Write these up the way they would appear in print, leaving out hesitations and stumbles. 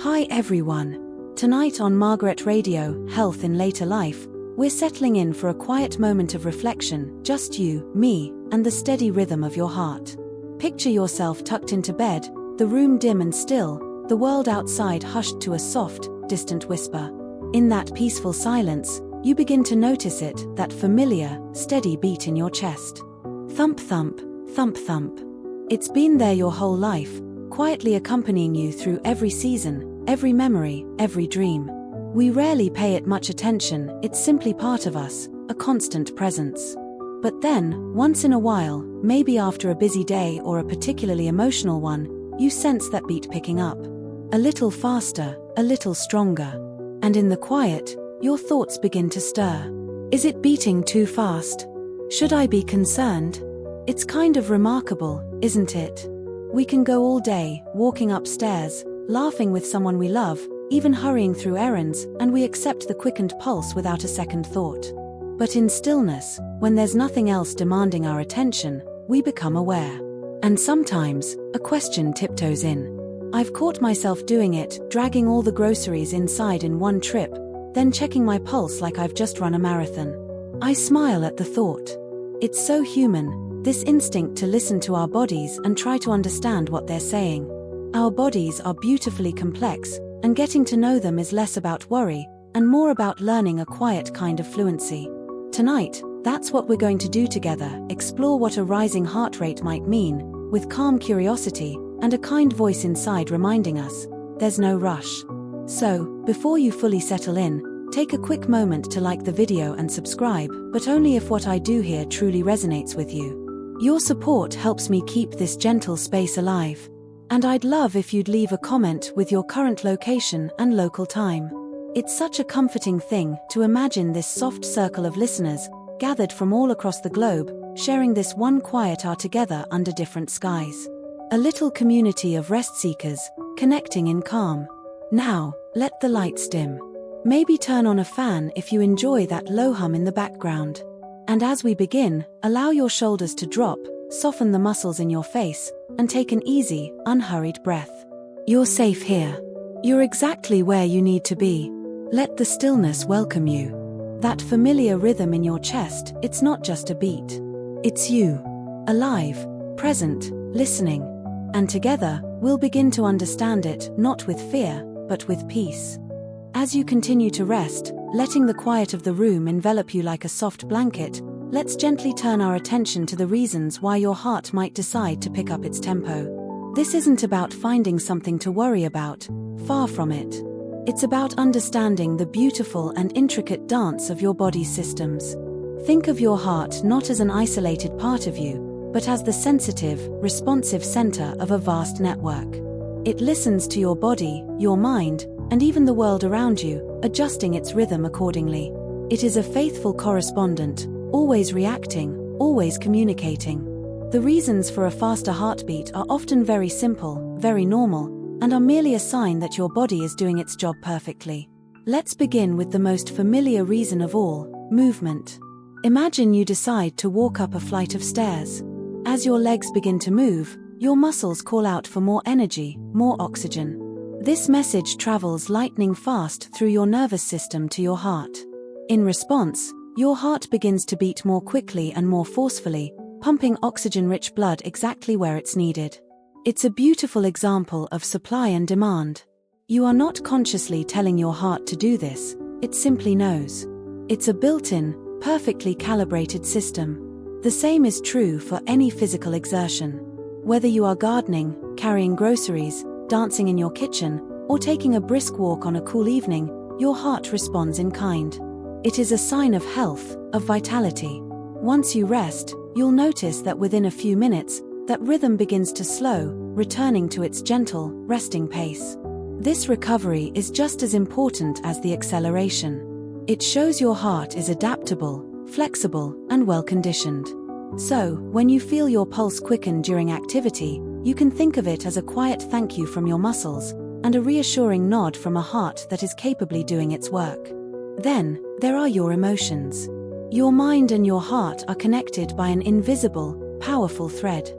Hi everyone. Tonight on Margaret Radio, Health in Later Life, we're settling in for a quiet moment of reflection, just you, me, and the steady rhythm of your heart. Picture yourself tucked into bed, the room dim and still, the world outside hushed to a soft, distant whisper. In that peaceful silence, you begin to notice it, that familiar, steady beat in your chest. Thump thump, thump thump. It's been there your whole life, quietly accompanying you through every season, every memory, every dream. We rarely pay it much attention, it's simply part of us, a constant presence. But then, once in a while, maybe after a busy day or a particularly emotional one, you sense that beat picking up. A little faster, a little stronger. And in the quiet, your thoughts begin to stir. Is it beating too fast? Should I be concerned? It's kind of remarkable, isn't it? We can go all day, walking upstairs, laughing with someone we love, even hurrying through errands, and we accept the quickened pulse without a second thought. But in stillness, when there's nothing else demanding our attention, we become aware. And sometimes, a question tiptoes in. I've caught myself doing it, dragging all the groceries inside in one trip, then checking my pulse like I've just run a marathon. I smile at the thought. It's so human, this instinct to listen to our bodies and try to understand what they're saying. Our bodies are beautifully complex, and getting to know them is less about worry, and more about learning a quiet kind of fluency. Tonight, that's what we're going to do together, explore what a rising heart rate might mean, with calm curiosity, and a kind voice inside reminding us, there's no rush. So, before you fully settle in, take a quick moment to like the video and subscribe, but only if what I do here truly resonates with you. Your support helps me keep this gentle space alive. And I'd love if you'd leave a comment with your current location and local time. It's such a comforting thing to imagine this soft circle of listeners, gathered from all across the globe, sharing this one quiet hour together under different skies. A little community of rest seekers, connecting in calm. Now, let the lights dim. Maybe turn on a fan if you enjoy that low hum in the background. And as we begin, allow your shoulders to drop, soften the muscles in your face, and take an easy, unhurried breath. You're safe here. You're exactly where you need to be. Let the stillness welcome you. That familiar rhythm in your chest, it's not just a beat. It's you. Alive, present, listening. And together, we'll begin to understand it, not with fear, but with peace. As you continue to rest, letting the quiet of the room envelop you like a soft blanket, let's gently turn our attention to the reasons why your heart might decide to pick up its tempo. This isn't about finding something to worry about, far from it. It's about understanding the beautiful and intricate dance of your body's systems. Think of your heart not as an isolated part of you, but as the sensitive, responsive center of a vast network. It listens to your body, your mind, and even the world around you, adjusting its rhythm accordingly. It is a faithful correspondent, always reacting, always communicating. The reasons for a faster heartbeat are often very simple, very normal, and are merely a sign that your body is doing its job perfectly. Let's begin with the most familiar reason of all, movement. Imagine you decide to walk up a flight of stairs. As your legs begin to move, your muscles call out for more energy, more oxygen. This message travels lightning fast through your nervous system to your heart. In response, your heart begins to beat more quickly and more forcefully, pumping oxygen-rich blood exactly where it's needed. It's a beautiful example of supply and demand. You are not consciously telling your heart to do this, it simply knows. It's a built-in, perfectly calibrated system. The same is true for any physical exertion. Whether you are gardening, carrying groceries, dancing in your kitchen, or taking a brisk walk on a cool evening, your heart responds in kind. It is a sign of health, of vitality. Once you rest, you'll notice that within a few minutes, that rhythm begins to slow, returning to its gentle, resting pace. This recovery is just as important as the acceleration. It shows your heart is adaptable, flexible, and well-conditioned. So, when you feel your pulse quicken during activity, you can think of it as a quiet thank you from your muscles, and a reassuring nod from a heart that is capably doing its work. Then, there are your emotions. Your mind and your heart are connected by an invisible, powerful thread.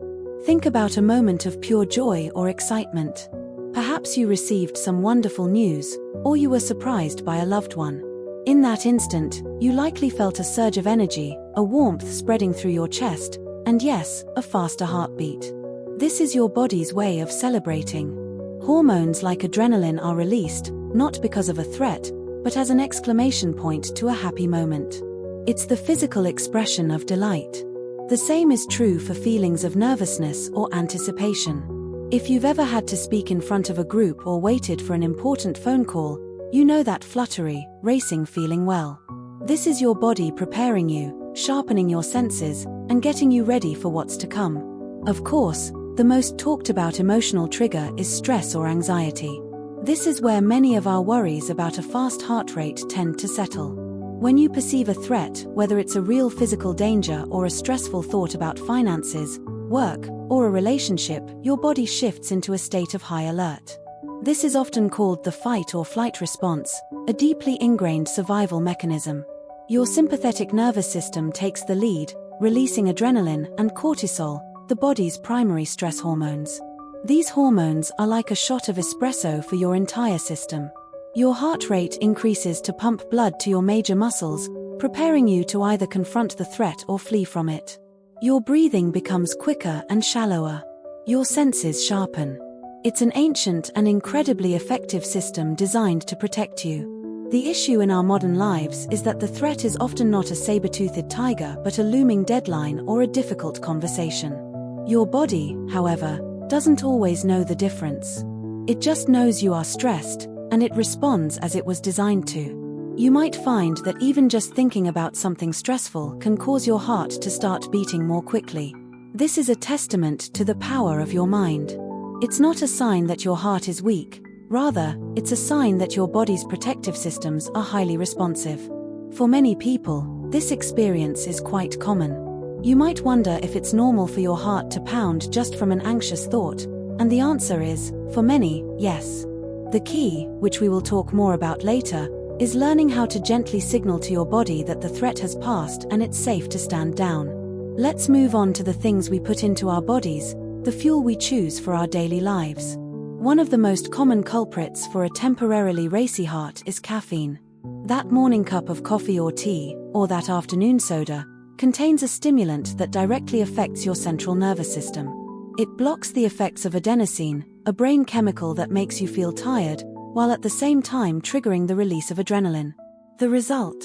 Think about a moment of pure joy or excitement. Perhaps you received some wonderful news, or you were surprised by a loved one. In that instant, you likely felt a surge of energy, a warmth spreading through your chest, and yes, a faster heartbeat. This is your body's way of celebrating. Hormones like adrenaline are released, not because of a threat, but as an exclamation point to a happy moment. It's the physical expression of delight. The same is true for feelings of nervousness or anticipation. If you've ever had to speak in front of a group or waited for an important phone call, you know that fluttery, racing feeling well. This is your body preparing you, sharpening your senses, and getting you ready for what's to come. Of course, the most talked about emotional trigger is stress or anxiety. This is where many of our worries about a fast heart rate tend to settle. When you perceive a threat, whether it's a real physical danger or a stressful thought about finances, work, or a relationship, your body shifts into a state of high alert. This is often called the fight or flight response, a deeply ingrained survival mechanism. Your sympathetic nervous system takes the lead, releasing adrenaline and cortisol, the body's primary stress hormones. These hormones are like a shot of espresso for your entire system. Your heart rate increases to pump blood to your major muscles, preparing you to either confront the threat or flee from it. Your breathing becomes quicker and shallower. Your senses sharpen. It's an ancient and incredibly effective system designed to protect you. The issue in our modern lives is that the threat is often not a saber-toothed tiger but a looming deadline or a difficult conversation. Your body, however, doesn't always know the difference. It just knows you are stressed, and it responds as it was designed to. You might find that even just thinking about something stressful can cause your heart to start beating more quickly. This is a testament to the power of your mind. It's not a sign that your heart is weak, rather, it's a sign that your body's protective systems are highly responsive. For many people, this experience is quite common. You might wonder if it's normal for your heart to pound just from an anxious thought, and the answer is, for many, yes. The key, which we will talk more about later, is learning how to gently signal to your body that the threat has passed and it's safe to stand down. Let's move on to the things we put into our bodies, the fuel we choose for our daily lives. One of the most common culprits for a temporarily racy heart is caffeine. That morning cup of coffee or tea, or that afternoon soda, contains a stimulant that directly affects your central nervous system. It blocks the effects of adenosine, a brain chemical that makes you feel tired, while at the same time triggering the release of adrenaline. The result?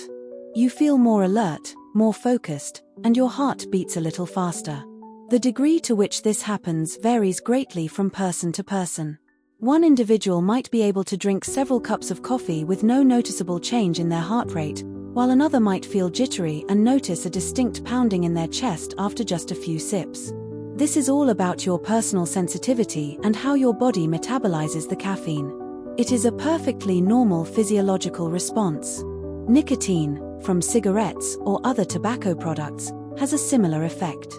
You feel more alert, more focused, and your heart beats a little faster. The degree to which this happens varies greatly from person to person. One individual might be able to drink several cups of coffee with no noticeable change in their heart rate, while another might feel jittery and notice a distinct pounding in their chest after just a few sips. This is all about your personal sensitivity and how your body metabolizes the caffeine. It is a perfectly normal physiological response. Nicotine, from cigarettes or other tobacco products, has a similar effect.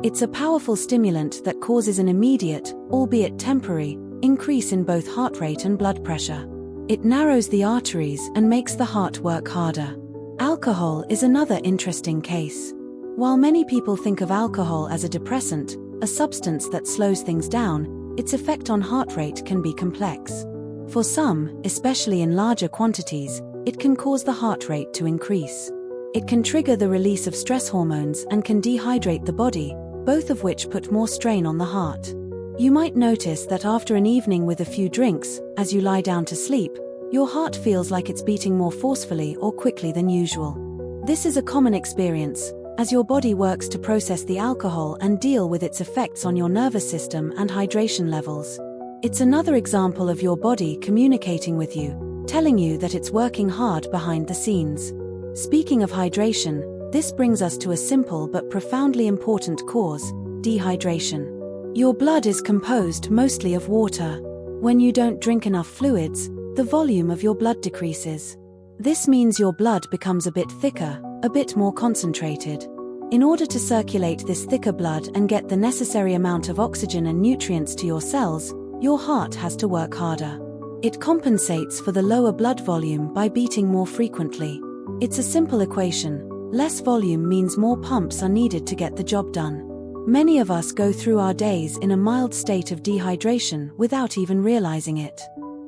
It's a powerful stimulant that causes an immediate, albeit temporary, increase in both heart rate and blood pressure. It narrows the arteries and makes the heart work harder. Alcohol is another interesting case. While many people think of alcohol as a depressant, a substance that slows things down, its effect on heart rate can be complex. For some, especially in larger quantities, it can cause the heart rate to increase. It can trigger the release of stress hormones and can dehydrate the body, both of which put more strain on the heart. You might notice that after an evening with a few drinks, as you lie down to sleep, your heart feels like it's beating more forcefully or quickly than usual. This is a common experience, as your body works to process the alcohol and deal with its effects on your nervous system and hydration levels. It's another example of your body communicating with you, telling you that it's working hard behind the scenes. Speaking of hydration, this brings us to a simple but profoundly important cause: dehydration. Your blood is composed mostly of water. When you don't drink enough fluids, the volume of your blood decreases. This means your blood becomes a bit thicker, a bit more concentrated. In order to circulate this thicker blood and get the necessary amount of oxygen and nutrients to your cells, your heart has to work harder. It compensates for the lower blood volume by beating more frequently. It's a simple equation. Less volume means more pumps are needed to get the job done. Many of us go through our days in a mild state of dehydration without even realizing it.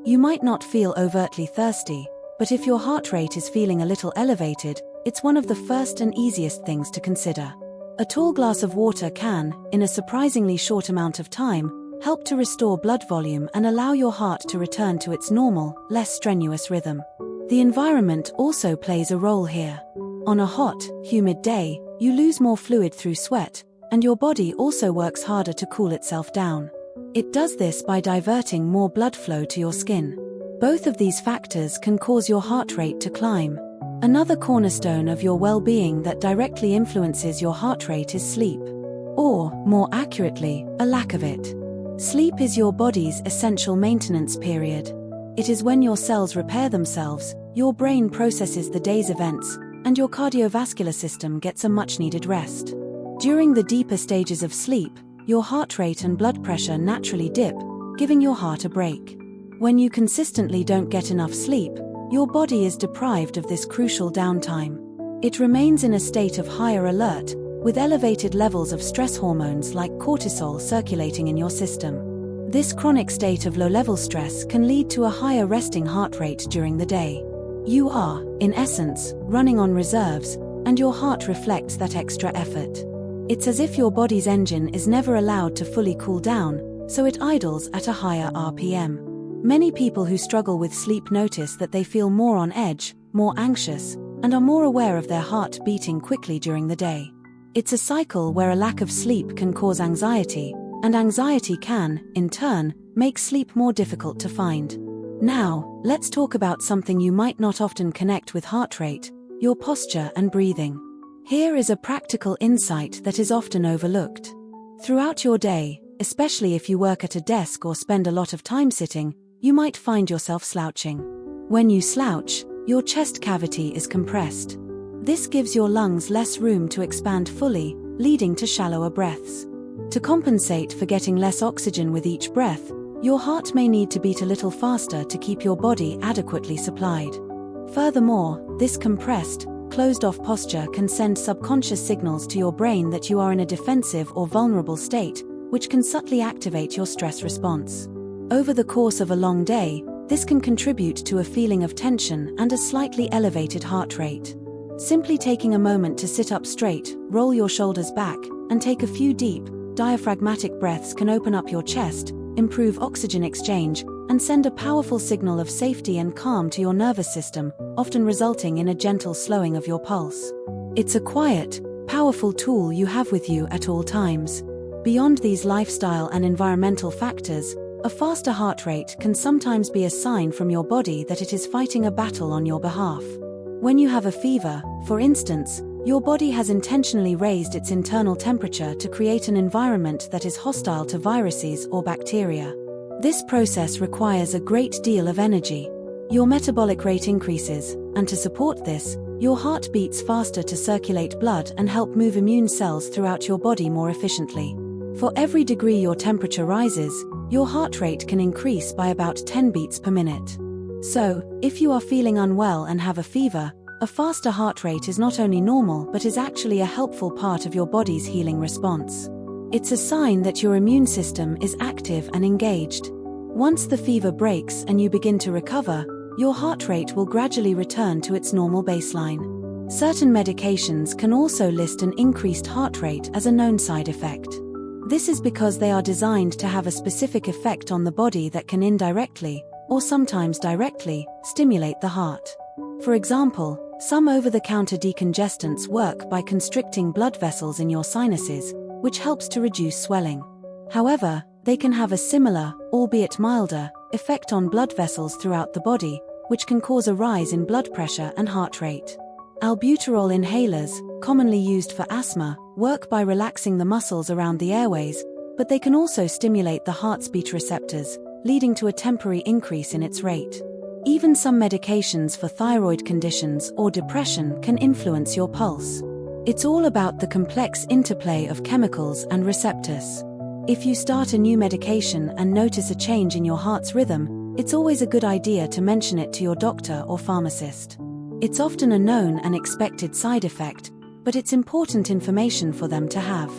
You might not feel overtly thirsty, but if your heart rate is feeling a little elevated, it's one of the first and easiest things to consider. A tall glass of water can, in a surprisingly short amount of time, help to restore blood volume and allow your heart to return to its normal, less strenuous rhythm. The environment also plays a role here. On a hot, humid day, you lose more fluid through sweat, and your body also works harder to cool itself down. It does this by diverting more blood flow to your skin. Both of these factors can cause your heart rate to climb. Another cornerstone of your well-being that directly influences your heart rate is sleep. Or, more accurately, a lack of it. Sleep is your body's essential maintenance period. It is when your cells repair themselves, your brain processes the day's events, and your cardiovascular system gets a much-needed rest. During the deeper stages of sleep, your heart rate and blood pressure naturally dip, giving your heart a break. When you consistently don't get enough sleep, your body is deprived of this crucial downtime. It remains in a state of higher alert, with elevated levels of stress hormones like cortisol circulating in your system. This chronic state of low-level stress can lead to a higher resting heart rate during the day. You are, in essence, running on reserves, and your heart reflects that extra effort. It's as if your body's engine is never allowed to fully cool down, so it idles at a higher RPM. Many people who struggle with sleep notice that they feel more on edge, more anxious, and are more aware of their heart beating quickly during the day. It's a cycle where a lack of sleep can cause anxiety, and anxiety can, in turn, make sleep more difficult to find. Now, let's talk about something you might not often connect with heart rate: your posture and breathing. Here is a practical insight that is often overlooked. Throughout your day, especially if you work at a desk or spend a lot of time sitting, you might find yourself slouching. When you slouch, your chest cavity is compressed. This gives your lungs less room to expand fully, leading to shallower breaths. To compensate for getting less oxygen with each breath, your heart may need to beat a little faster to keep your body adequately supplied. Furthermore, this compressed, closed-off posture can send subconscious signals to your brain that you are in a defensive or vulnerable state, which can subtly activate your stress response. Over the course of a long day, this can contribute to a feeling of tension and a slightly elevated heart rate. Simply taking a moment to sit up straight, roll your shoulders back, and take a few deep, diaphragmatic breaths can open up your chest, improve oxygen exchange, and send a powerful signal of safety and calm to your nervous system, often resulting in a gentle slowing of your pulse. It's a quiet, powerful tool you have with you at all times. Beyond these lifestyle and environmental factors, a faster heart rate can sometimes be a sign from your body that it is fighting a battle on your behalf. When you have a fever, for instance, your body has intentionally raised its internal temperature to create an environment that is hostile to viruses or bacteria. This process requires a great deal of energy. Your metabolic rate increases, and to support this, your heart beats faster to circulate blood and help move immune cells throughout your body more efficiently. For every degree your temperature rises, your heart rate can increase by about 10 beats per minute. So, if you are feeling unwell and have a fever, a faster heart rate is not only normal but is actually a helpful part of your body's healing response. It's a sign that your immune system is active and engaged. Once the fever breaks and you begin to recover, your heart rate will gradually return to its normal baseline. Certain medications can also list an increased heart rate as a known side effect. This is because they are designed to have a specific effect on the body that can indirectly, or sometimes directly, stimulate the heart. For example, some over-the-counter decongestants work by constricting blood vessels in your sinuses, which helps to reduce swelling. However, they can have a similar, albeit milder, effect on blood vessels throughout the body, which can cause a rise in blood pressure and heart rate. Albuterol inhalers, commonly used for asthma, work by relaxing the muscles around the airways, but they can also stimulate the heart's beat receptors, leading to a temporary increase in its rate. Even some medications for thyroid conditions or depression can influence your pulse. It's all about the complex interplay of chemicals and receptors. If you start a new medication and notice a change in your heart's rhythm, it's always a good idea to mention it to your doctor or pharmacist. It's often a known and expected side effect, but it's important information for them to have.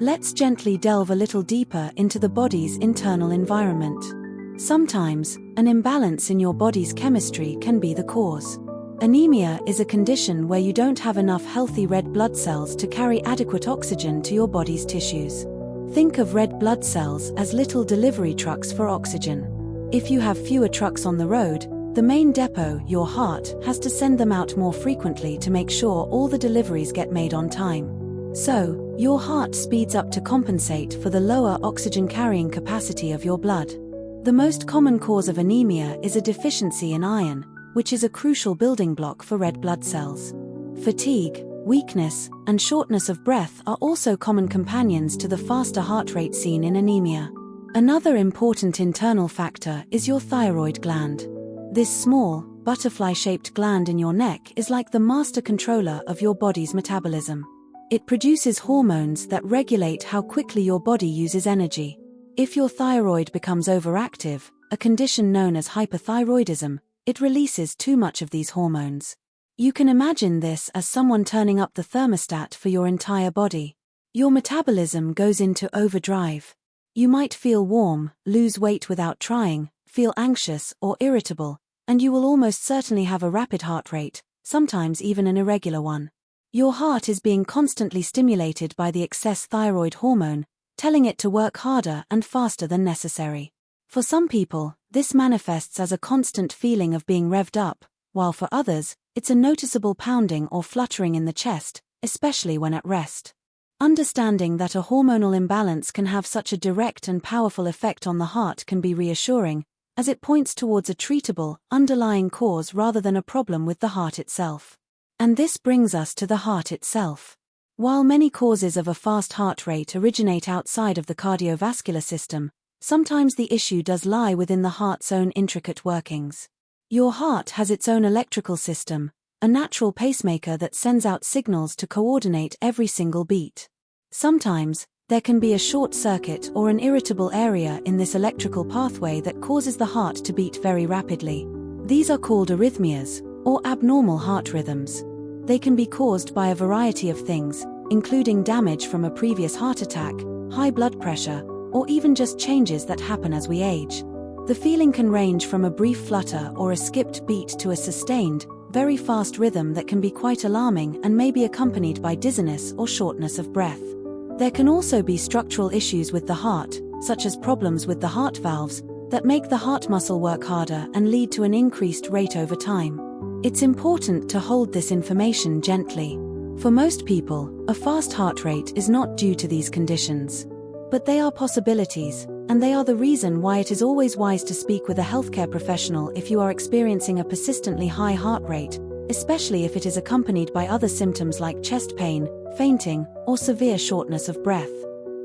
Let's gently delve a little deeper into the body's internal environment. Sometimes, an imbalance in your body's chemistry can be the cause. Anemia is a condition where you don't have enough healthy red blood cells to carry adequate oxygen to your body's tissues. Think of red blood cells as little delivery trucks for oxygen. If you have fewer trucks on the road, the main depot, your heart, has to send them out more frequently to make sure all the deliveries get made on time. So, your heart speeds up to compensate for the lower oxygen carrying capacity of your blood. The most common cause of anemia is a deficiency in iron, which is a crucial building block for red blood cells. Fatigue, weakness, and shortness of breath are also common companions to the faster heart rate seen in anemia. Another important internal factor is your thyroid gland. This small, butterfly-shaped gland in your neck is like the master controller of your body's metabolism. It produces hormones that regulate how quickly your body uses energy. If your thyroid becomes overactive, a condition known as hyperthyroidism, it releases too much of these hormones. You can imagine this as someone turning up the thermostat for your entire body. Your metabolism goes into overdrive. You might feel warm, lose weight without trying, feel anxious or irritable, and you will almost certainly have a rapid heart rate, sometimes even an irregular one. Your heart is being constantly stimulated by the excess thyroid hormone, telling it to work harder and faster than necessary. For some people, this manifests as a constant feeling of being revved up, while for others, it's a noticeable pounding or fluttering in the chest, especially when at rest. Understanding that a hormonal imbalance can have such a direct and powerful effect on the heart can be reassuring, as it points towards a treatable, underlying cause rather than a problem with the heart itself. And this brings us to the heart itself. While many causes of a fast heart rate originate outside of the cardiovascular system, sometimes the issue does lie within the heart's own intricate workings. Your heart has its own electrical system, a natural pacemaker that sends out signals to coordinate every single beat. Sometimes, there can be a short circuit or an irritable area in this electrical pathway that causes the heart to beat very rapidly. These are called arrhythmias, or abnormal heart rhythms. They can be caused by a variety of things, including damage from a previous heart attack, high blood pressure, or even just changes that happen as we age. The feeling can range from a brief flutter or a skipped beat to a sustained, very fast rhythm that can be quite alarming and may be accompanied by dizziness or shortness of breath. There can also be structural issues with the heart, such as problems with the heart valves, that make the heart muscle work harder and lead to an increased rate over time. It's important to hold this information gently. For most people, a fast heart rate is not due to these conditions. But they are possibilities, and they are the reason why it is always wise to speak with a healthcare professional if you are experiencing a persistently high heart rate, especially if it is accompanied by other symptoms like chest pain, fainting, or severe shortness of breath.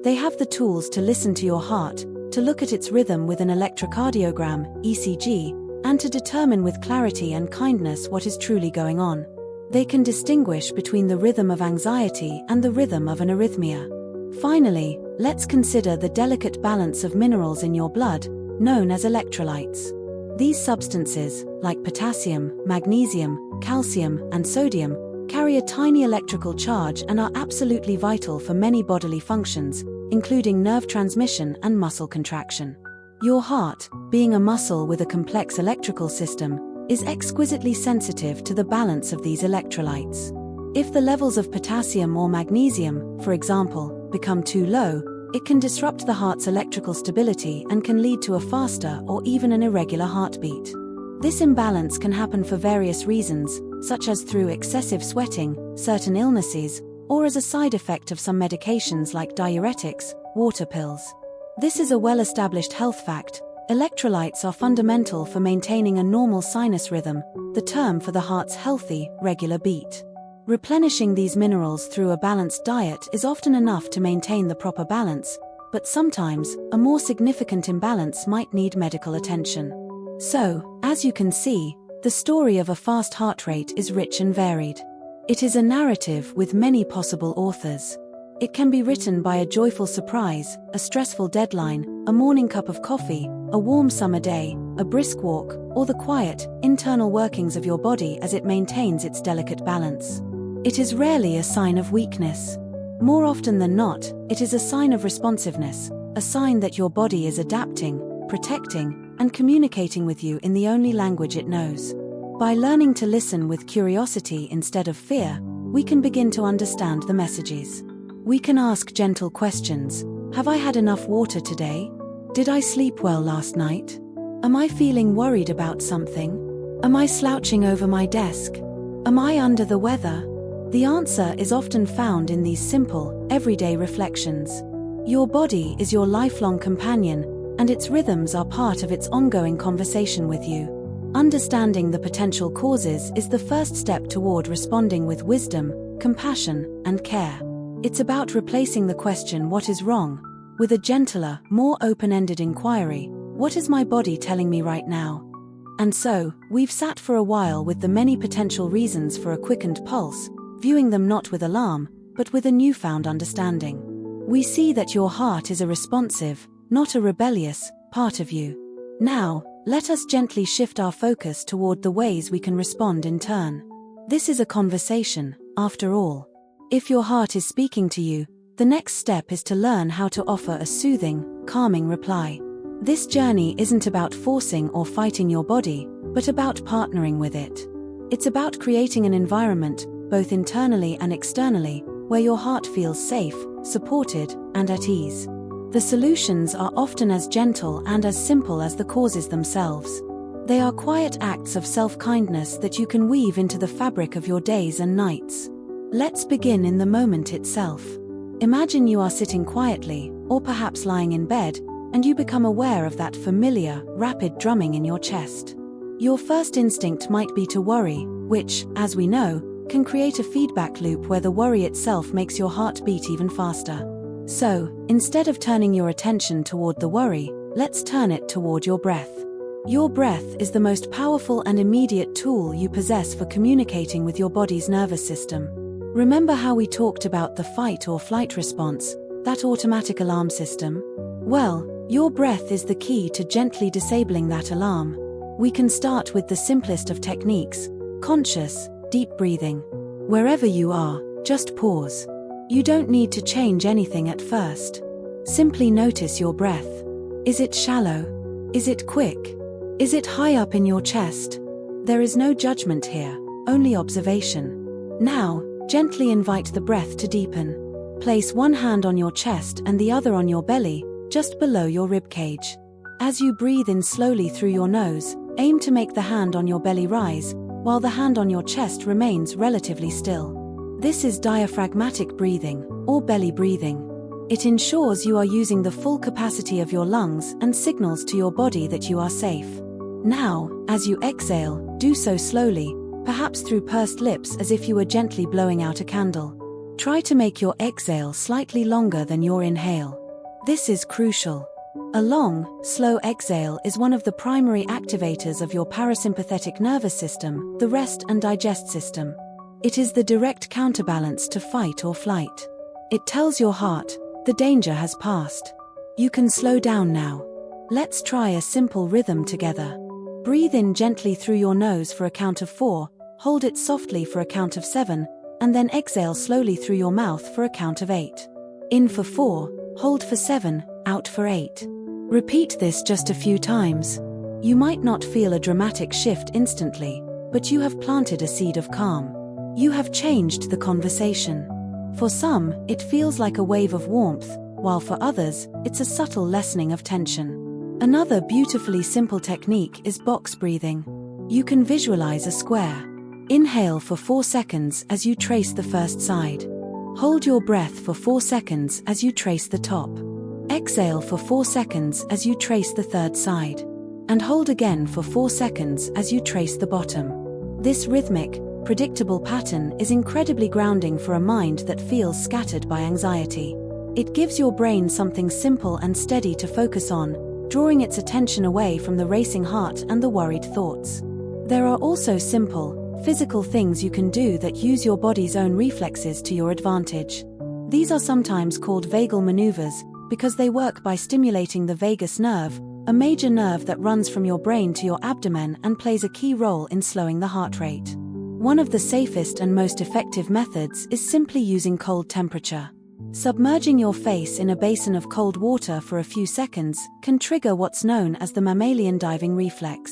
They have the tools to listen to your heart, to look at its rhythm with an electrocardiogram, ECG, and to determine with clarity and kindness what is truly going on. They can distinguish between the rhythm of anxiety and the rhythm of an arrhythmia. Finally, let's consider the delicate balance of minerals in your blood, known as electrolytes. These substances, like potassium, magnesium, calcium, and sodium, carry a tiny electrical charge and are absolutely vital for many bodily functions, including nerve transmission and muscle contraction. Your heart, being a muscle with a complex electrical system, is exquisitely sensitive to the balance of these electrolytes. If the levels of potassium or magnesium, for example, become too low, it can disrupt the heart's electrical stability and can lead to a faster or even an irregular heartbeat. This imbalance can happen for various reasons, such as through excessive sweating, certain illnesses, or as a side effect of some medications like diuretics, water pills. This is a well-established health fact. Electrolytes are fundamental for maintaining a normal sinus rhythm, the term for the heart's healthy, regular beat. Replenishing these minerals through a balanced diet is often enough to maintain the proper balance, but sometimes, a more significant imbalance might need medical attention. So, as you can see, the story of a fast heart rate is rich and varied. It is a narrative with many possible authors. It can be written by a joyful surprise, a stressful deadline, a morning cup of coffee, a warm summer day, a brisk walk, or the quiet, internal workings of your body as it maintains its delicate balance. It is rarely a sign of weakness. More often than not, it is a sign of responsiveness, a sign that your body is adapting, protecting, and communicating with you in the only language it knows. By learning to listen with curiosity instead of fear, we can begin to understand the messages. We can ask gentle questions. Have I had enough water today? Did I sleep well last night? Am I feeling worried about something? Am I slouching over my desk? Am I under the weather? The answer is often found in these simple, everyday reflections. Your body is your lifelong companion, and its rhythms are part of its ongoing conversation with you. Understanding the potential causes is the first step toward responding with wisdom, compassion, and care. It's about replacing the question, "What is wrong?" with a gentler, more open-ended inquiry, "What is my body telling me right now?" And so, we've sat for a while with the many potential reasons for a quickened pulse, viewing them not with alarm, but with a newfound understanding. We see that your heart is a responsive, not a rebellious, part of you. Now, let us gently shift our focus toward the ways we can respond in turn. This is a conversation, after all. If your heart is speaking to you, the next step is to learn how to offer a soothing, calming reply. This journey isn't about forcing or fighting your body, but about partnering with it. It's about creating an environment, both internally and externally, where your heart feels safe, supported, and at ease. The solutions are often as gentle and as simple as the causes themselves. They are quiet acts of self-kindness that you can weave into the fabric of your days and nights. Let's begin in the moment itself. Imagine you are sitting quietly, or perhaps lying in bed, and you become aware of that familiar, rapid drumming in your chest. Your first instinct might be to worry, which, as we know, can create a feedback loop where the worry itself makes your heart beat even faster. So, instead of turning your attention toward the worry, let's turn it toward your breath. Your breath is the most powerful and immediate tool you possess for communicating with your body's nervous system. Remember how we talked about the fight or flight response, that automatic alarm system? Well, your breath is the key to gently disabling that alarm. We can start with the simplest of techniques, conscious, deep breathing. Wherever you are, just pause. You don't need to change anything at first. Simply notice your breath. Is it shallow? Is it quick? Is it high up in your chest? There is no judgment here, only observation. Now, gently invite the breath to deepen. Place one hand on your chest and the other on your belly, just below your ribcage. As you breathe in slowly through your nose, aim to make the hand on your belly rise, while the hand on your chest remains relatively still. This is diaphragmatic breathing, or belly breathing. It ensures you are using the full capacity of your lungs and signals to your body that you are safe. Now, as you exhale, do so slowly, perhaps through pursed lips as if you were gently blowing out a candle. Try to make your exhale slightly longer than your inhale. This is crucial. A long, slow exhale is one of the primary activators of your parasympathetic nervous system, the rest and digest system. It is the direct counterbalance to fight or flight. It tells your heart, the danger has passed. You can slow down now. Let's try a simple rhythm together. Breathe in gently through your nose for a count of 4, hold it softly for a count of 7, and then exhale slowly through your mouth for a count of 8. In for 4, hold for 7, out for 8. Repeat this just a few times. You might not feel a dramatic shift instantly, but you have planted a seed of calm. You have changed the conversation. For some, it feels like a wave of warmth, while for others, it's a subtle lessening of tension. Another beautifully simple technique is box breathing. You can visualize a square. Inhale for 4 seconds as you trace the first side. Hold your breath for 4 seconds as you trace the top. Exhale for 4 seconds as you trace the third side. And hold again for 4 seconds as you trace the bottom. This rhythmic, predictable pattern is incredibly grounding for a mind that feels scattered by anxiety. It gives your brain something simple and steady to focus on, drawing its attention away from the racing heart and the worried thoughts. There are also simple, physical things you can do that use your body's own reflexes to your advantage. These are sometimes called vagal maneuvers, because they work by stimulating the vagus nerve, a major nerve that runs from your brain to your abdomen and plays a key role in slowing the heart rate. One of the safest and most effective methods is simply using cold temperature. Submerging your face in a basin of cold water for a few seconds can trigger what's known as the mammalian diving reflex.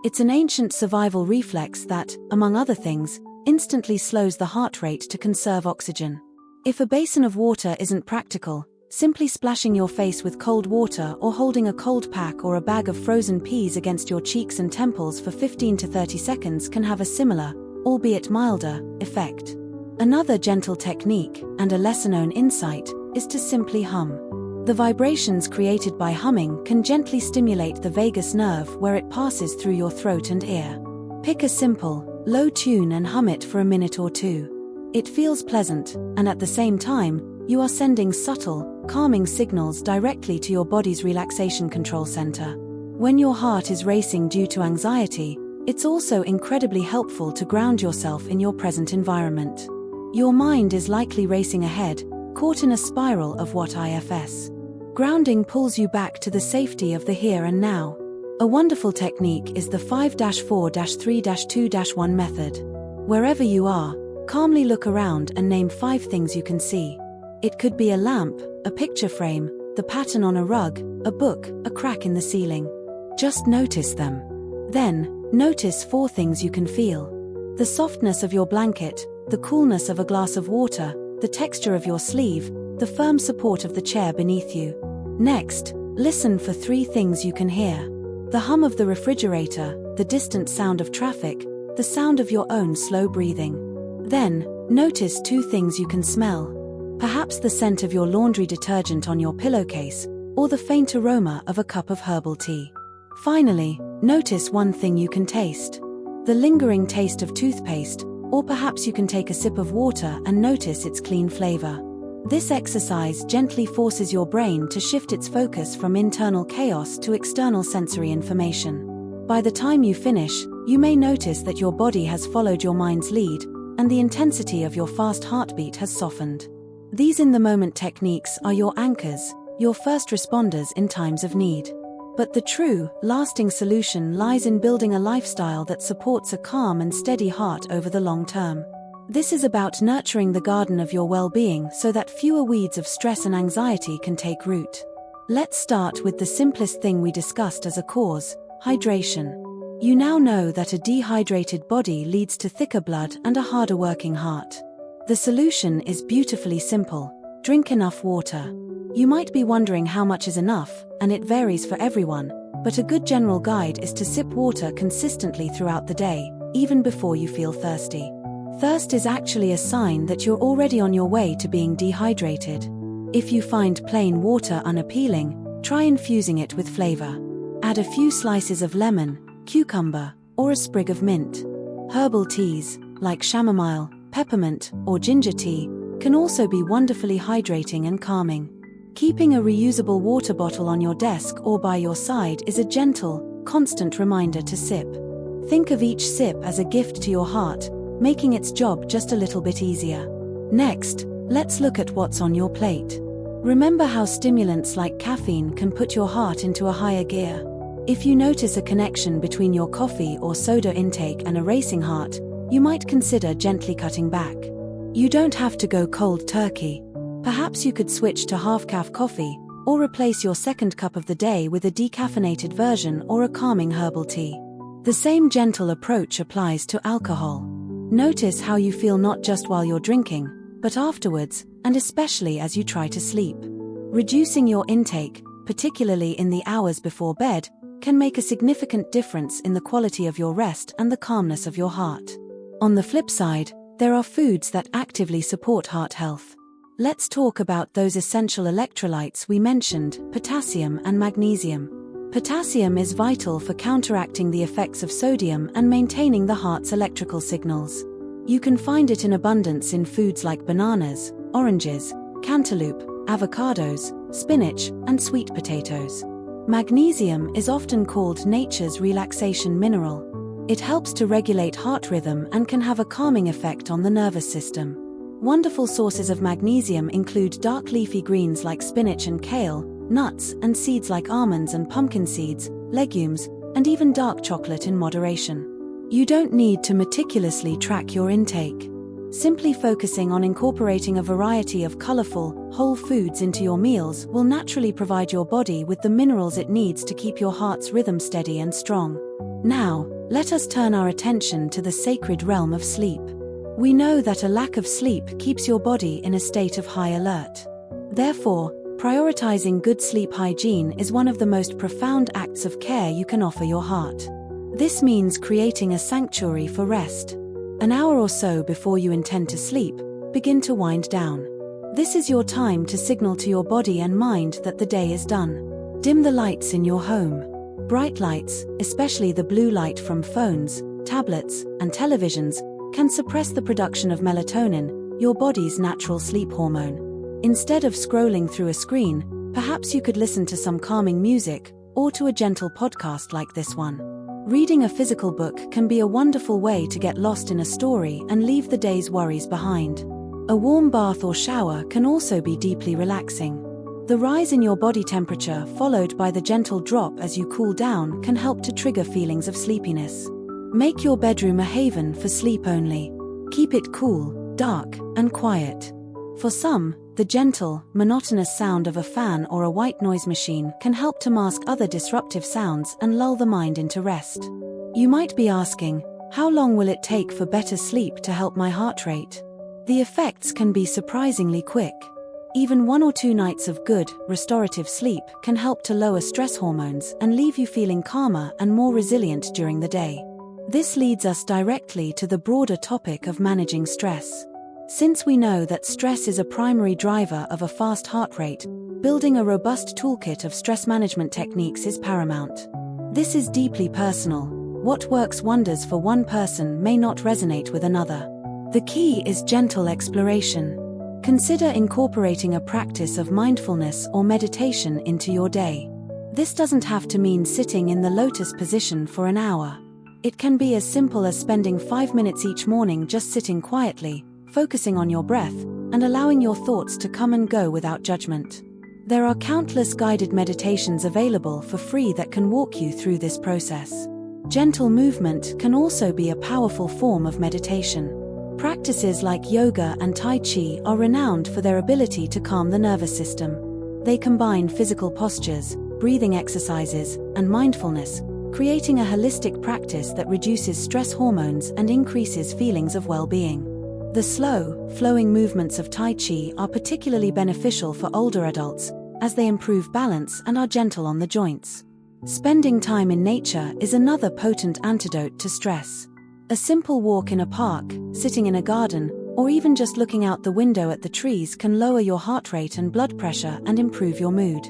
It's an ancient survival reflex that, among other things, instantly slows the heart rate to conserve oxygen. If a basin of water isn't practical, simply splashing your face with cold water or holding a cold pack or a bag of frozen peas against your cheeks and temples for 15 to 30 seconds can have a similar, albeit milder, effect. Another gentle technique, and a lesser-known insight, is to simply hum. The vibrations created by humming can gently stimulate the vagus nerve where it passes through your throat and ear. Pick a simple, low tune and hum it for a minute or two. It feels pleasant, and at the same time, you are sending subtle, calming signals directly to your body's relaxation control center. When your heart is racing due to anxiety, it's also incredibly helpful to ground yourself in your present environment. Your mind is likely racing ahead, caught in a spiral of what ifs. Grounding pulls you back to the safety of the here and now. A wonderful technique is the 5-4-3-2-1 method. Wherever you are, calmly look around and name 5 things you can see. It could be a lamp, a picture frame, the pattern on a rug, a book, a crack in the ceiling. Just notice them. Then, notice 4 things you can feel. The softness of your blanket, the coolness of a glass of water, the texture of your sleeve, the firm support of the chair beneath you. Next, listen for 3 things you can hear. The hum of the refrigerator, the distant sound of traffic, the sound of your own slow breathing. Then, notice 2 things you can smell. Perhaps the scent of your laundry detergent on your pillowcase, or the faint aroma of a cup of herbal tea. Finally, notice 1 thing you can taste. The lingering taste of toothpaste, or perhaps you can take a sip of water and notice its clean flavor. This exercise gently forces your brain to shift its focus from internal chaos to external sensory information. By the time you finish, you may notice that your body has followed your mind's lead, and the intensity of your fast heartbeat has softened. These in-the-moment techniques are your anchors, your first responders in times of need. But the true, lasting solution lies in building a lifestyle that supports a calm and steady heart over the long term. This is about nurturing the garden of your well-being so that fewer weeds of stress and anxiety can take root. Let's start with the simplest thing we discussed as a cause: hydration. You now know that a dehydrated body leads to thicker blood and a harder working heart. The solution is beautifully simple: drink enough water. You might be wondering how much is enough, and it varies for everyone, but a good general guide is to sip water consistently throughout the day, even before you feel thirsty. Thirst is actually a sign that you're already on your way to being dehydrated. If you find plain water unappealing, try infusing it with flavor. Add a few slices of lemon, cucumber, or a sprig of mint. Herbal teas, like chamomile, peppermint, or ginger tea, can also be wonderfully hydrating and calming. Keeping a reusable water bottle on your desk or by your side is a gentle, constant reminder to sip. Think of each sip as a gift to your heart, making its job just a little bit easier. Next, let's look at what's on your plate. Remember how stimulants like caffeine can put your heart into a higher gear? If you notice a connection between your coffee or soda intake and a racing heart, you might consider gently cutting back. You don't have to go cold turkey. Perhaps you could switch to half-caff coffee, or replace your second cup of the day with a decaffeinated version or a calming herbal tea. The same gentle approach applies to alcohol. Notice how you feel not just while you're drinking, but afterwards, and especially as you try to sleep. Reducing your intake, particularly in the hours before bed, can make a significant difference in the quality of your rest and the calmness of your heart. On the flip side, there are foods that actively support heart health. Let's talk about those essential electrolytes we mentioned: potassium and magnesium. Potassium is vital for counteracting the effects of sodium and maintaining the heart's electrical signals. You can find it in abundance in foods like bananas, oranges, cantaloupe, avocados, spinach, and sweet potatoes. Magnesium is often called nature's relaxation mineral. It helps to regulate heart rhythm and can have a calming effect on the nervous system. Wonderful sources of magnesium include dark leafy greens like spinach and kale, nuts and seeds like almonds and pumpkin seeds, legumes, and even dark chocolate in moderation. You don't need to meticulously track your intake. Simply focusing on incorporating a variety of colorful, whole foods into your meals will naturally provide your body with the minerals it needs to keep your heart's rhythm steady and strong. Now, let us turn our attention to the sacred realm of sleep. We know that a lack of sleep keeps your body in a state of high alert. Therefore, prioritizing good sleep hygiene is one of the most profound acts of care you can offer your heart. This means creating a sanctuary for rest. An hour or so before you intend to sleep, begin to wind down. This is your time to signal to your body and mind that the day is done. Dim the lights in your home. Bright lights, especially the blue light from phones, tablets, and televisions, can suppress the production of melatonin, your body's natural sleep hormone. Instead of scrolling through a screen, perhaps you could listen to some calming music, or to a gentle podcast like this one. Reading a physical book can be a wonderful way to get lost in a story and leave the day's worries behind. A warm bath or shower can also be deeply relaxing. The rise in your body temperature followed by the gentle drop as you cool down can help to trigger feelings of sleepiness. Make your bedroom a haven for sleep only. Keep it cool, dark, and quiet. For some, the gentle, monotonous sound of a fan or a white noise machine can help to mask other disruptive sounds and lull the mind into rest. You might be asking, how long will it take for better sleep to help my heart rate? The effects can be surprisingly quick. Even 1 or 2 nights of good, restorative sleep can help to lower stress hormones and leave you feeling calmer and more resilient during the day. This leads us directly to the broader topic of managing stress. Since we know that stress is a primary driver of a fast heart rate, building a robust toolkit of stress management techniques is paramount. This is deeply personal. What works wonders for one person may not resonate with another. The key is gentle exploration. Consider incorporating a practice of mindfulness or meditation into your day. This doesn't have to mean sitting in the lotus position for an hour. It can be as simple as spending 5 minutes each morning just sitting quietly, focusing on your breath, and allowing your thoughts to come and go without judgment. There are countless guided meditations available for free that can walk you through this process. Gentle movement can also be a powerful form of meditation. Practices like yoga and tai chi are renowned for their ability to calm the nervous system. They combine physical postures, breathing exercises, and mindfulness, creating a holistic practice that reduces stress hormones and increases feelings of well-being. The slow, flowing movements of Tai Chi are particularly beneficial for older adults, as they improve balance and are gentle on the joints. Spending time in nature is another potent antidote to stress. A simple walk in a park, sitting in a garden, or even just looking out the window at the trees can lower your heart rate and blood pressure and improve your mood.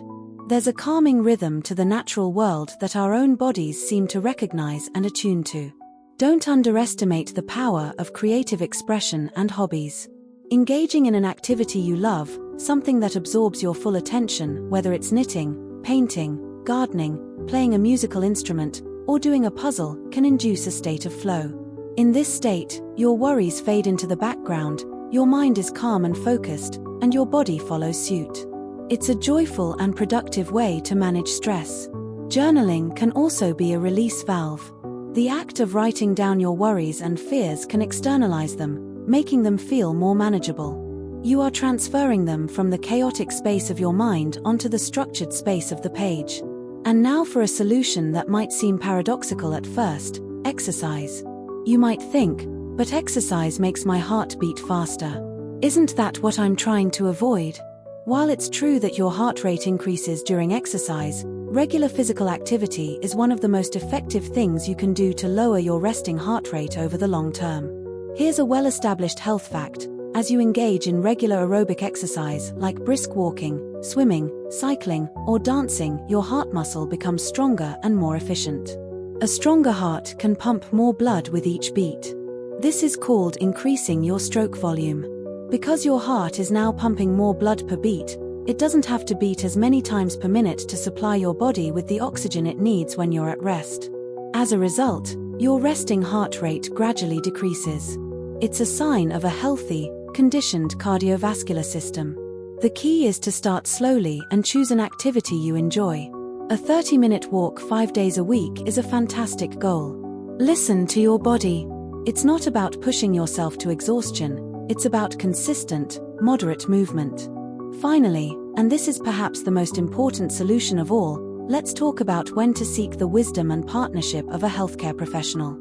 There's a calming rhythm to the natural world that our own bodies seem to recognize and attune to. Don't underestimate the power of creative expression and hobbies. Engaging in an activity you love, something that absorbs your full attention, whether it's knitting, painting, gardening, playing a musical instrument, or doing a puzzle, can induce a state of flow. In this state, your worries fade into the background, your mind is calm and focused, and your body follows suit. It's a joyful and productive way to manage stress. Journaling can also be a release valve. The act of writing down your worries and fears can externalize them, making them feel more manageable. You are transferring them from the chaotic space of your mind onto the structured space of the page. And now for a solution that might seem paradoxical at first: exercise. You might think, but exercise makes my heart beat faster. Isn't that what I'm trying to avoid? While it's true that your heart rate increases during exercise, regular physical activity is one of the most effective things you can do to lower your resting heart rate over the long term. Here's a well-established health fact: as you engage in regular aerobic exercise like brisk walking, swimming, cycling, or dancing, your heart muscle becomes stronger and more efficient. A stronger heart can pump more blood with each beat. This is called increasing your stroke volume. Because your heart is now pumping more blood per beat, it doesn't have to beat as many times per minute to supply your body with the oxygen it needs when you're at rest. As a result, your resting heart rate gradually decreases. It's a sign of a healthy, conditioned cardiovascular system. The key is to start slowly and choose an activity you enjoy. A 30-minute walk 5 days a week is a fantastic goal. Listen to your body. It's not about pushing yourself to exhaustion, it's about consistent, moderate movement. Finally, and this is perhaps the most important solution of all, let's talk about when to seek the wisdom and partnership of a healthcare professional.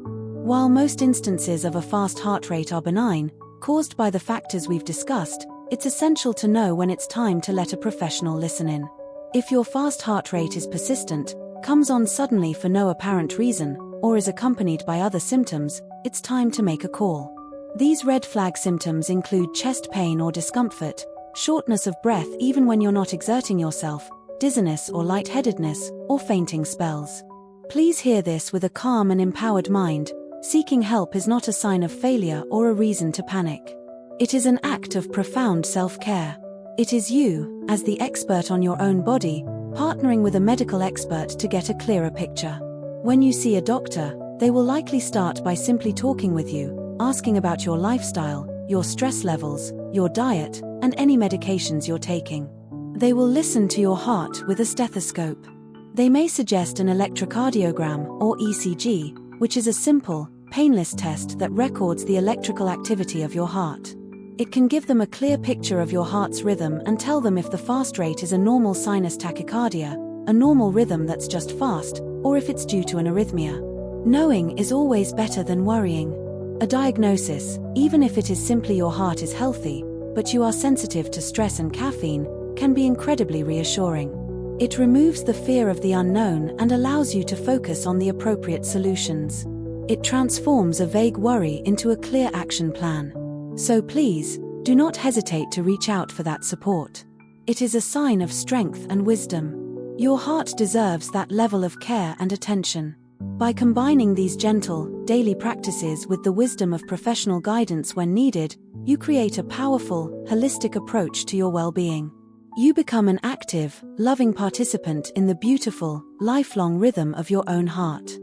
While most instances of a fast heart rate are benign, caused by the factors we've discussed, it's essential to know when it's time to let a professional listen in. If your fast heart rate is persistent, comes on suddenly for no apparent reason, or is accompanied by other symptoms, it's time to make a call. These red flag symptoms include chest pain or discomfort, shortness of breath even when you're not exerting yourself, dizziness or lightheadedness, or fainting spells. Please hear this with a calm and empowered mind. Seeking help is not a sign of failure or a reason to panic. It is an act of profound self-care. It is you, as the expert on your own body, partnering with a medical expert to get a clearer picture. When you see a doctor, they will likely start by simply talking with you, asking about your lifestyle, your stress levels, your diet, and any medications you're taking. They will listen to your heart with a stethoscope. They may suggest an electrocardiogram or ECG, which is a simple, painless test that records the electrical activity of your heart. It can give them a clear picture of your heart's rhythm and tell them if the fast rate is a normal sinus tachycardia, a normal rhythm that's just fast, or if it's due to an arrhythmia. Knowing is always better than worrying. A diagnosis, even if it is simply your heart is healthy, but you are sensitive to stress and caffeine, can be incredibly reassuring. It removes the fear of the unknown and allows you to focus on the appropriate solutions. It transforms a vague worry into a clear action plan. So please, do not hesitate to reach out for that support. It is a sign of strength and wisdom. Your heart deserves that level of care and attention. By combining these gentle, daily practices with the wisdom of professional guidance when needed, you create a powerful, holistic approach to your well-being. You become an active, loving participant in the beautiful, lifelong rhythm of your own heart.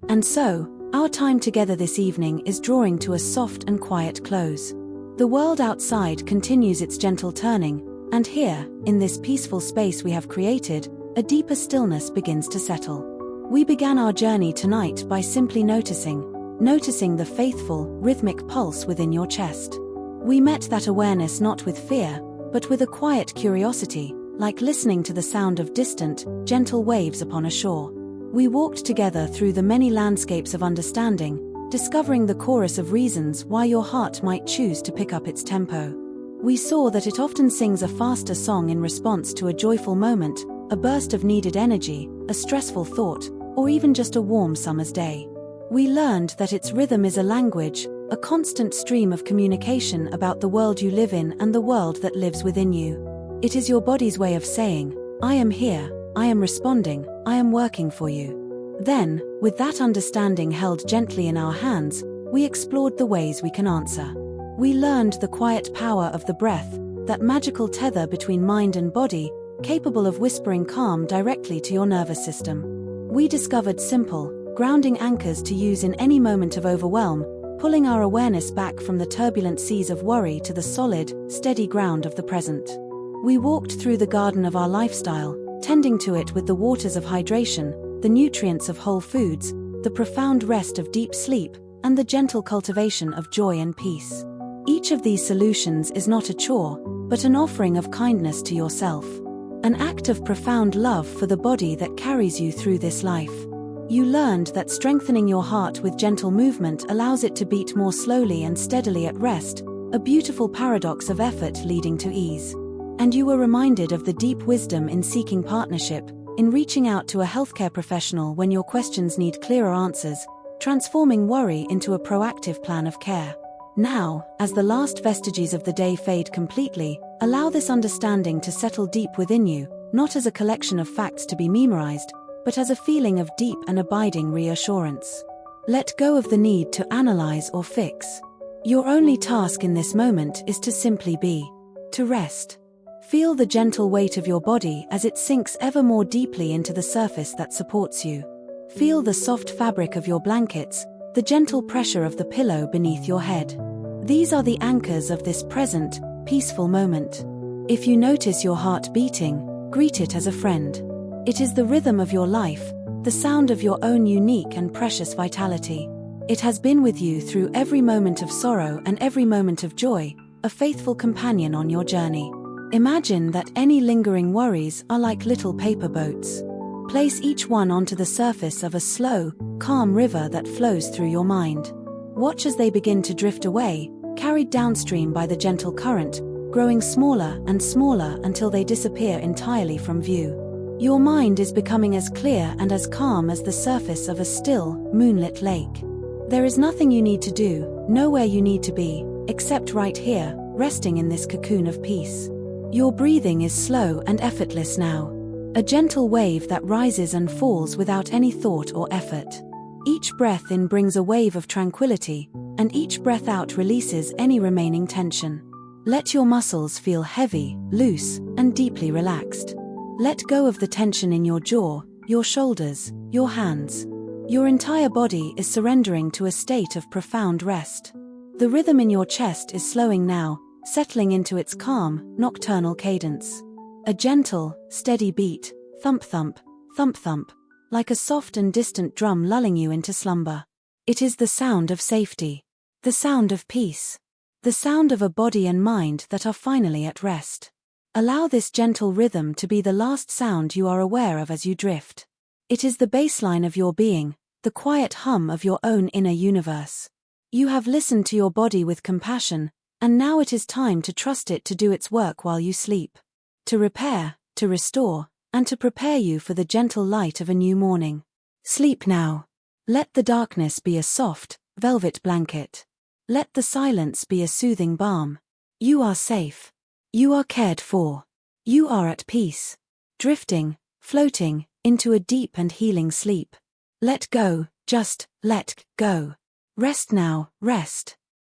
And so, our time together this evening is drawing to a soft and quiet close. The world outside continues its gentle turning, and here, in this peaceful space we have created, a deeper stillness begins to settle. We began our journey tonight by simply noticing the faithful, rhythmic pulse within your chest. We met that awareness not with fear, but with a quiet curiosity, like listening to the sound of distant, gentle waves upon a shore. We walked together through the many landscapes of understanding, discovering the chorus of reasons why your heart might choose to pick up its tempo. We saw that it often sings a faster song in response to a joyful moment, a burst of needed energy, a stressful thought, or even just a warm summer's day. We learned that its rhythm is a language, a constant stream of communication about the world you live in and the world that lives within you. It is your body's way of saying, I am here, I am responding, I am working for you. Then, with that understanding held gently in our hands, we explored the ways we can answer. We learned the quiet power of the breath, that magical tether between mind and body, capable of whispering calm directly to your nervous system. We discovered simple, grounding anchors to use in any moment of overwhelm, pulling our awareness back from the turbulent seas of worry to the solid, steady ground of the present. We walked through the garden of our lifestyle, tending to it with the waters of hydration, the nutrients of whole foods, the profound rest of deep sleep, and the gentle cultivation of joy and peace. Each of these solutions is not a chore, but an offering of kindness to yourself. An act of profound love for the body that carries you through this life. You learned that strengthening your heart with gentle movement allows it to beat more slowly and steadily at rest, a beautiful paradox of effort leading to ease. And you were reminded of the deep wisdom in seeking partnership, in reaching out to a healthcare professional when your questions need clearer answers, transforming worry into a proactive plan of care. Now, as the last vestiges of the day fade completely, allow this understanding to settle deep within you, not as a collection of facts to be memorized, but as a feeling of deep and abiding reassurance. Let go of the need to analyze or fix. Your only task in this moment is to simply be, to rest. Feel the gentle weight of your body as it sinks ever more deeply into the surface that supports you. Feel the soft fabric of your blankets, the gentle pressure of the pillow beneath your head. These are the anchors of this present, peaceful moment. If you notice your heart beating, greet it as a friend. It is the rhythm of your life, the sound of your own unique and precious vitality. It has been with you through every moment of sorrow and every moment of joy, a faithful companion on your journey. Imagine that any lingering worries are like little paper boats. Place each one onto the surface of a slow, calm river that flows through your mind. Watch as they begin to drift away, carried downstream by the gentle current, growing smaller and smaller until they disappear entirely from view. Your mind is becoming as clear and as calm as the surface of a still, moonlit lake. There is nothing you need to do, nowhere you need to be, except right here, resting in this cocoon of peace. Your breathing is slow and effortless now. A gentle wave that rises and falls without any thought or effort. Each breath in brings a wave of tranquility, and each breath out releases any remaining tension. Let your muscles feel heavy, loose, and deeply relaxed. Let go of the tension in your jaw, your shoulders, your hands. Your entire body is surrendering to a state of profound rest. The rhythm in your chest is slowing now, settling into its calm, nocturnal cadence. A gentle, steady beat, thump-thump, thump-thump, like a soft and distant drum lulling you into slumber. It is the sound of safety, the sound of peace, the sound of a body and mind that are finally at rest. Allow this gentle rhythm to be the last sound you are aware of as you drift. It is the baseline of your being, the quiet hum of your own inner universe. You have listened to your body with compassion, and now it is time to trust it to do its work while you sleep. To repair, to restore, and to prepare you for the gentle light of a new morning. Sleep now. Let the darkness be a soft, velvet blanket. Let the silence be a soothing balm. You are safe. You are cared for. You are at peace. Drifting, floating, into a deep and healing sleep. Let go, just let go. Rest now, rest.